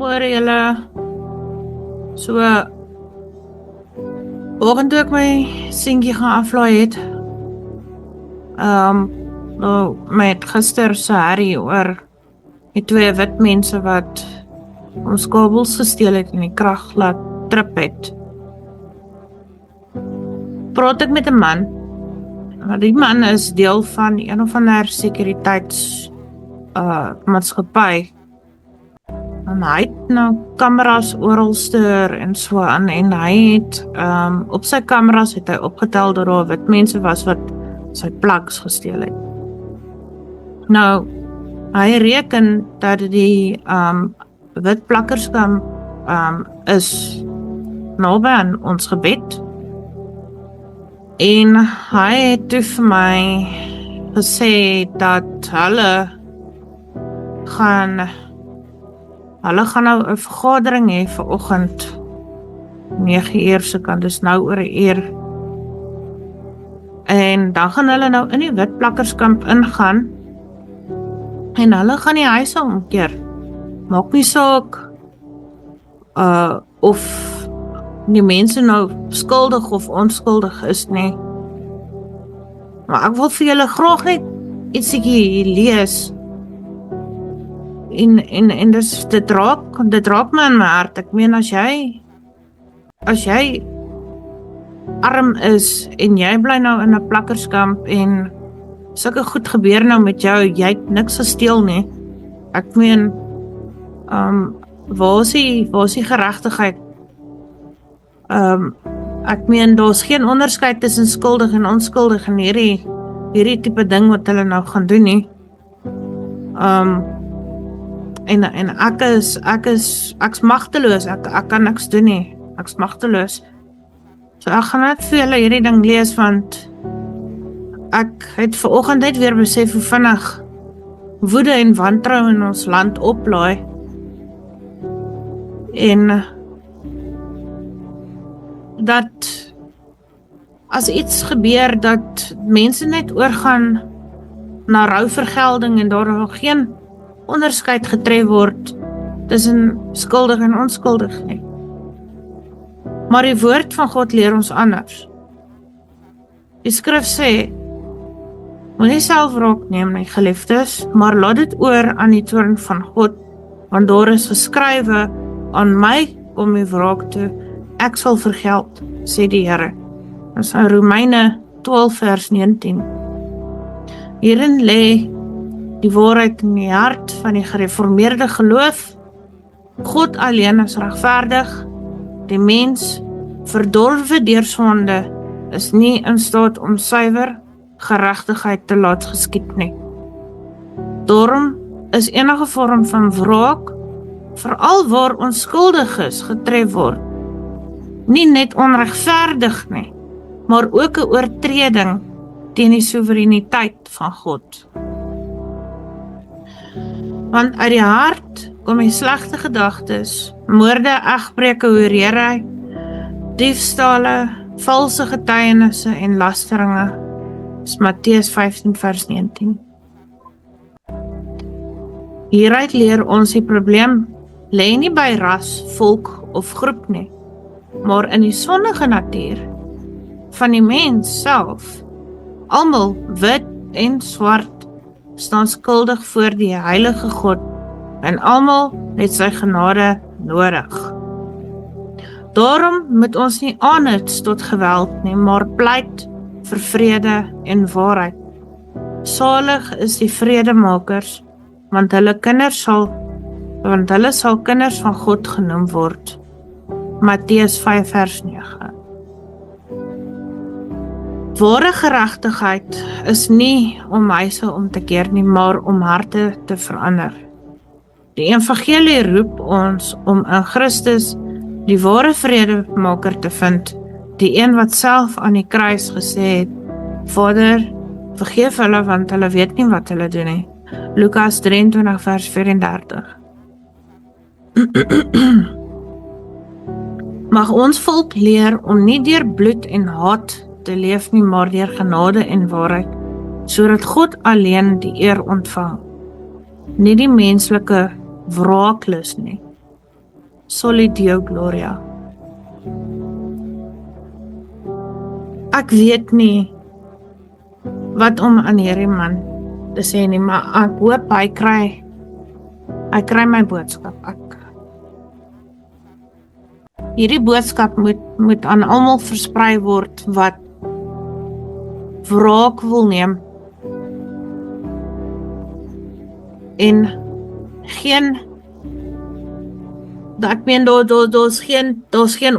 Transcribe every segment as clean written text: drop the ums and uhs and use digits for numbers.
Goeiemôre julle. So, oggend toe ek my seentjie gaan aflaai het, nou met gister se herrie oor die twee wit mense wat ons kabels gesteel het en die krag laat trip het. Praat ek met 'n man. Maar die man is deel van een of ander sekuriteits maatskappy. En hy het nou kameras oralste en so aan en hy het op sy kameras het hy opgetel dat daar wit mense was wat sy plugs gesteel het. Nou, hy reken dat die wit plakkerskamp is naby aan ons gebed. En hy het toe vir my gesê dat hulle gaan nou 'n vergadering hê vir oggend 9 uur se kant, dis nou oor 'n uur. En dan gaan hulle nou in die wit plakkerskamp ingaan en hulle gaan die huise omkeer. Maak nie saak of die mense nou skuldig of onskuldig is nie. Maar ek wil vir julle graag net ietsie hier lees. En dit raak my in my hart. Ek meen as jy arm is en jy bly nou in 'n plakkerskamp en sulke goed gebeur nou met jou, jy het niks gesteel nie. Ek meen waar is die geregtigheid? Ek meen daar's geen onderskeid tussen skuldig en onskuldig in hierdie tipe ding wat hulle nou gaan doen nie. En ek's magteloos, ek kan niks doen nie. Ek's magteloos. So ek gaan net vir julle hierdie ding lees want ek het vanoggend net weer besef hoe vinnig woede en wantrou in ons land oplaai. En dat as iets gebeur dat mense net oorgaan na rouvergelding en daar nog geen onderskeid getref word tussen skuldig en onskuldig nie. Maar die woord van God leer ons anders. Die skrif sê, moenie self wraak neem, my geliefdes, maar laat dit oor aan die toorn van God, want daar is geskrywe, aan my kom die wraak toe, ek sal vergeld, sê die Here. Dit is Romeine 12 vers 19. Hierin lê die waarheid in die hart van die gereformeerde geloof. God alleen is regverdig. Die mens, verdorwe deur sonde, is nie in staat om suiwer geregtigheid te laat geskied nie. Daarom is enige vorm van wraak, veral waar onskuldiges getref word, nie net onregverdig nie, maar ook 'n oortreding teen die soewereiniteit van God. Want uit die hart kom die slegte gedagtes, moorde, egbreuke, hoerery, diefstale, valse getuienisse en lasteringe. Dis Matteus 15 vers 19. Hieruit leer ons die probleem lê nie by ras, volk of groep nie, maar in die sondige natuur van die mens self. Almal, wit en swart, staan skuldig voor die heilige God en almal het sy genade nodig. Daarom moet ons nie aanhits tot geweld nie, maar pleit vir vrede en waarheid. Salig is die vredemakers, want hulle sal kinders van God genoem word. Matteus 5 vers 9. Ware geregtigheid is nie om huise om te keer nie, maar om harte te verander. Die evangelie roep ons om in Christus die ware vredemaker te vind, die een wat self aan die kruis gesê het, Vader, vergeef hulle want hulle weet nie wat hulle doen nie. Lukas 23 vers 34. Mag ons volk leer om nie deur bloed en haat te leef nie, maar deur genade en waarheid, sodat God alleen die eer ontvang, nie die menslike wraaklus nie. Soli Deo Gloria. Ek weet nie wat om aan hierdie man te sê nie, maar ek hoop hy kry my boodskap. Hierdie boodskap moet aan almal versprei word wat wraak wil neem en ek meen daar's geen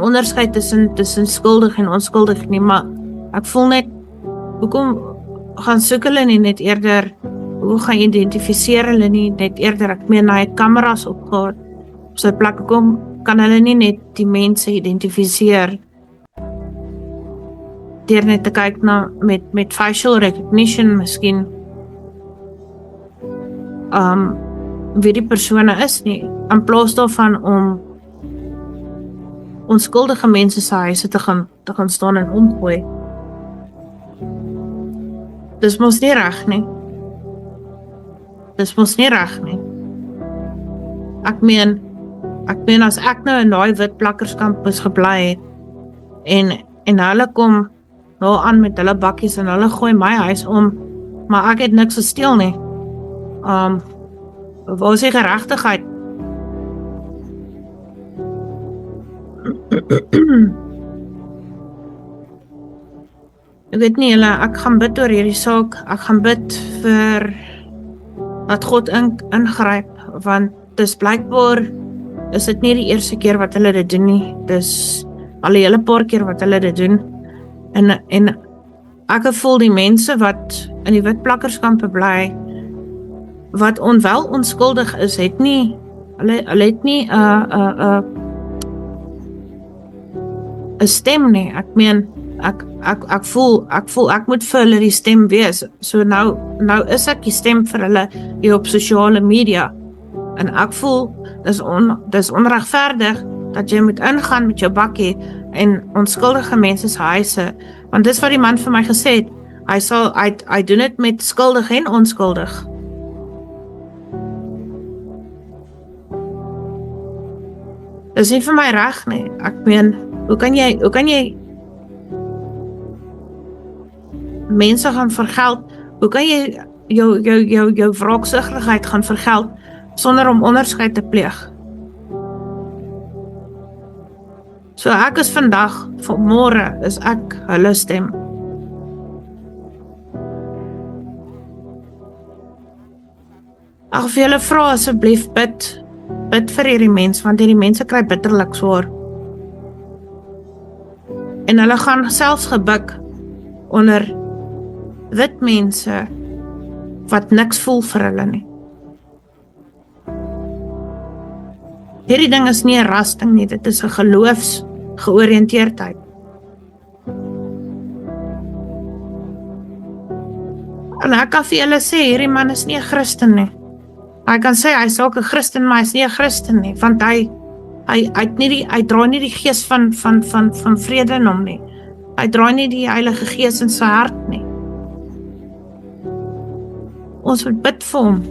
onderskeid tussen skuldig en onskuldig nie, maar ek voel net, hoekom gaan soek hulle nie net eerder, hoe gaan identifiseer hulle nie net eerder, ek meen hy het kameras opgehad op sy plek, hoekom kan hulle nie net die mense identifiseer deur net te kyk na met facial recognition miskien wie die persone is nie, in plaas daarvan om onskuldige mense se huise te gaan staan en omgooi. Dis mos nie reg nie. Ek meen as ek nou in daai wit plakkerskamp gebly het en hulle kom nou aan met hulle bakkies en hulle gooi my huis om, maar ek het niks gesteel nie. Waar is die geregtigheid? Ek weet nie, ek gaan bid oor hierdie saak, ek gaan bid vir dat God ingryp, want dis blykbaar is dit nie die eerste keer wat hulle dit doen nie, dis al 'n hele paar keer wat hulle dit doen, en ek voel die mense wat in die wit plakkerskampe bly, wat wel onskuldig is, het nie, hulle het nie 'n stem nie. Ek meen, ek voel ek moet vir hulle die stem wees. So nou is ek die stem vir hulle hier op sosiale media. En ek voel dis onregverdig dat jy moet ingaan met jou bakkie en onskuldige mense se huise, want dis wat die man vir my gesê het. Hy doen dit met skuldig en onskuldig. Dis nie vir my reg nie. Ek meen, hoe kan jy mense gaan vergeld? Hoe kan jy jou wraaksugtigheid gaan vergeld sonder om onderskeid te pleeg? So ek is vandag, môre is ek hulle stem. Ag, vir julle vra asseblief bid vir hierdie mens, want hierdie mense kry bitterlik swaar. En hulle gaan selfs gebuk onder wit mense wat niks voel vir hulle nie. Hierdie ding is nie 'n rasding nie, dit is 'n geloofsgeoriënteerdheid. En ek kan vir julle sê, hierdie man is nie 'n Christen nie. Hy kan sê, hy is ook 'n Christen, maar hy is nie 'n Christen nie, want hy dra nie die gees van vrede in hom nie. Hy dra nie die Heilige Gees in sy hart nie. Ons moet bid vir hom.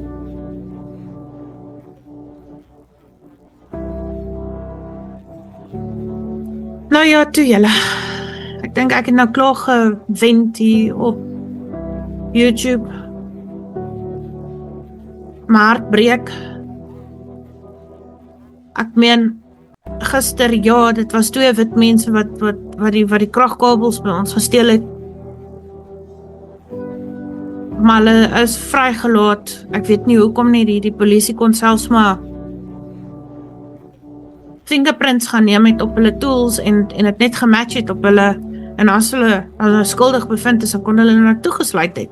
Nou ja, toe julle. Ek dink ek het nou klaar gewend hier op YouTube. My hart breek. Ek meen, gister, ja, dit was 2 wit mense wat die kragkabels by ons gesteel het. Maar hulle is vrygelaat. Ek weet nie hoekom nie, die polisie kon selfs maar fingerprints gaan neem het op hulle tools en het net gematch het op hulle, en as hulle skuldig bevind is, dan kon hulle nou toegesluit het.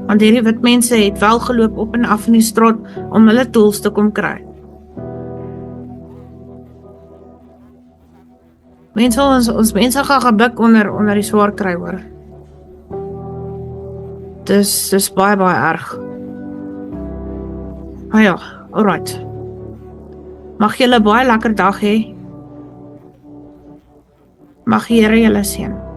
Want hierdie wit mense het wel geloop op en af in die straat om hulle tools te kom kry. Ons mense gaan gebuk onder die swaar kry, hoor. Dis baie erg. Ah ja, alright. Mag julle baie lekker dag hê. Mag die Here julle seën.